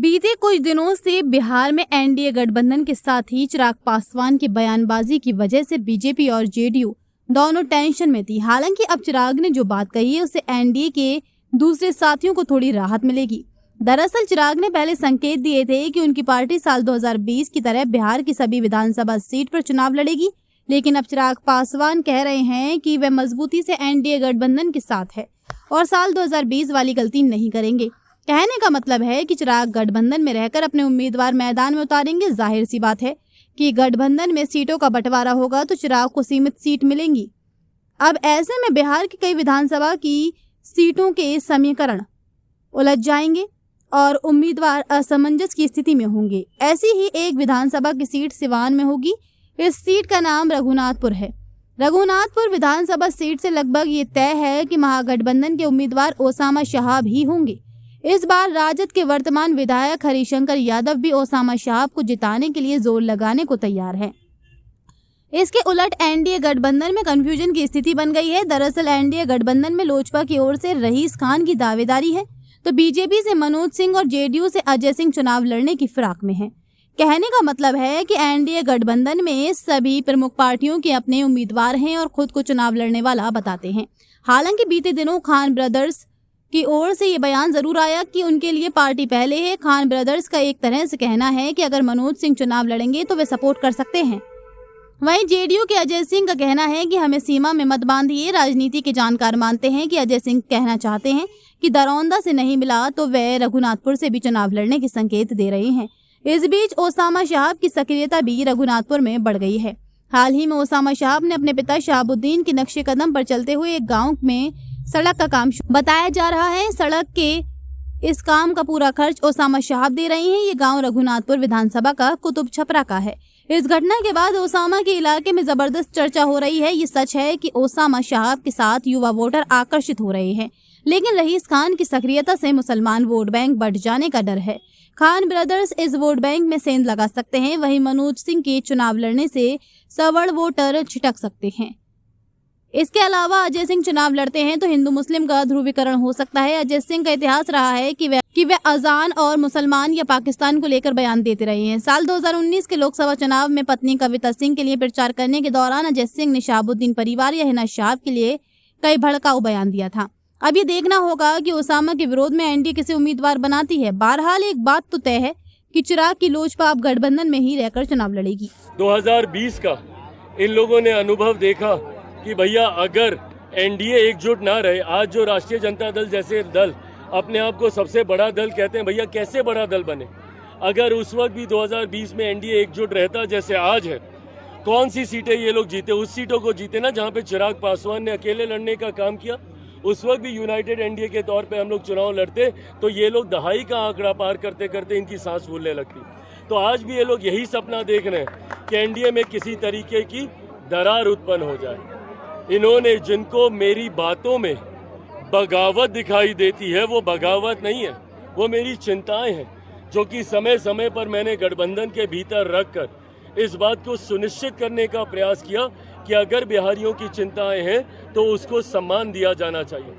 बीते कुछ दिनों से बिहार में एनडीए गठबंधन के साथ ही चिराग पासवान की बयानबाजी की वजह से बीजेपी और जेडीयू दोनों टेंशन में थी। हालांकि अब चिराग ने जो बात कही है उससे एनडीए के दूसरे साथियों को थोड़ी राहत मिलेगी। दरअसल चिराग ने पहले संकेत दिए थे कि उनकी पार्टी साल 2020 की तरह बिहार की सभी विधानसभा सीट पर चुनाव लड़ेगी, लेकिन अब चिराग पासवान कह रहे हैं कि वे मजबूती से एनडीए गठबंधन के साथ है और साल 2020 वाली गलती नहीं करेंगे। कहने का मतलब है कि चिराग गठबंधन में रहकर अपने उम्मीदवार मैदान में उतारेंगे। जाहिर सी बात है कि गठबंधन में सीटों का बंटवारा होगा तो चिराग को सीमित सीट मिलेंगी। अब ऐसे में बिहार की कई विधानसभा की सीटों के समीकरण उलझ जाएंगे और उम्मीदवार असमंजस की स्थिति में होंगे। ऐसी ही एक विधानसभा की सीट सिवान में होगी। इस सीट का नाम रघुनाथपुर है। रघुनाथपुर विधानसभा सीट से लगभग ये तय है कि महागठबंधन के उम्मीदवार ओसामा शहाब ही होंगे। इस बार राजद के वर्तमान विधायक हरिशंकर यादव भी ओसामा शहाब को जिताने के लिए जोर लगाने को तैयार है। इसके उलट एनडीए गठबंधन में कंफ्यूजन की स्थिति बन गई है। दरअसल एनडीए गठबंधन में लोजपा की ओर से रईस खान की दावेदारी है, तो बीजेपी से मनोज सिंह और जेडीयू से अजय सिंह चुनाव लड़ने की फिराक में है। कहने का मतलब है कि एनडीए गठबंधन में सभी प्रमुख पार्टियों के अपने उम्मीदवार हैं और खुद को चुनाव लड़ने वाला बताते हैं। हालांकि बीते दिनों खान ब्रदर्स की ओर से ये बयान जरूर आया कि उनके लिए पार्टी पहले है। खान ब्रदर्स का एक तरह से कहना है कि अगर मनोज सिंह चुनाव लड़ेंगे तो वे सपोर्ट कर सकते हैं। वहीं जेडीयू के अजय सिंह का कहना है कि हमें सीमा में मत बांधिए। राजनीति के जानकार मानते हैं कि अजय सिंह कहना चाहते हैं कि दरौंदा से नहीं मिला तो वे रघुनाथपुर से भी चुनाव लड़ने के संकेत दे रहे हैं। इस बीच ओसामा शहाब की सक्रियता भी रघुनाथपुर में बढ़ गई है। हाल ही में ओसामा शहाब ने अपने पिता शहाबुद्दीन के नक्शे कदम पर चलते हुए एक गाँव में सड़क का काम बताया जा रहा है। सड़क के इस काम का पूरा खर्च ओसामा शहाब दे रहे हैं। ये गांव रघुनाथपुर विधानसभा का कुतुब छपरा का है। इस घटना के बाद ओसामा के इलाके में जबरदस्त चर्चा हो रही है। ये सच है कि ओसामा शहाब के साथ युवा वोटर आकर्षित हो रहे हैं, लेकिन रईस खान की सक्रियता से मुसलमान वोट बैंक बढ़ जाने का डर है। खान ब्रदर्स इस वोट बैंक में सेंध लगा सकते हैं। वहीं मनोज सिंह के चुनाव लड़ने से सवर्ण वोटर छिटक सकते हैं। इसके अलावा अजय सिंह चुनाव लड़ते हैं तो हिंदू मुस्लिम का ध्रुवीकरण हो सकता है। अजय सिंह का इतिहास रहा है कि वे अजान और मुसलमान या पाकिस्तान को लेकर बयान देते रहे हैं। साल 2019 के लोकसभा चुनाव में पत्नी कविता सिंह के लिए प्रचार करने के दौरान अजय सिंह ने शहाबुद्दीन परिवार या हिना शहाब के लिए कई भड़काऊ बयान दिया था। अब ये देखना होगा कि ओसामा के विरोध में एनडीए किसे उम्मीदवार बनाती है। बहरहाल एक बात तो तय है कि चिराग की लोजपा अब गठबंधन में ही रहकर चुनाव लड़ेगी। 2020 का इन लोगों ने अनुभव देखा कि भैया अगर एनडीए एकजुट ना रहे, आज जो राष्ट्रीय जनता दल जैसे दल अपने आप को सबसे बड़ा दल कहते हैं, भैया कैसे बड़ा दल बने? अगर उस वक्त भी 2020 में एनडीए एकजुट रहता जैसे आज है, कौन सी सीटें ये लोग जीते? उस सीटों को जीते ना जहां पे चिराग पासवान ने अकेले लड़ने का काम किया। उस वक्त भी यूनाइटेड एनडीए के तौर पे हम लोग चुनाव लड़ते तो ये लोग दहाई का आंकड़ा पार करते करते इनकी सांस फूलने लगती। तो आज भी ये लोग यही सपना देख रहे हैं कि एनडीए में किसी तरीके की दरार उत्पन्न हो जाए। इन्होंने जिनको मेरी बातों में बगावत दिखाई देती है, वो बगावत नहीं है, वो मेरी चिंताएं हैं, जो कि समय समय पर मैंने गठबंधन के भीतर रखकर इस बात को सुनिश्चित करने का प्रयास किया कि अगर बिहारियों की चिंताएं हैं तो उसको सम्मान दिया जाना चाहिए।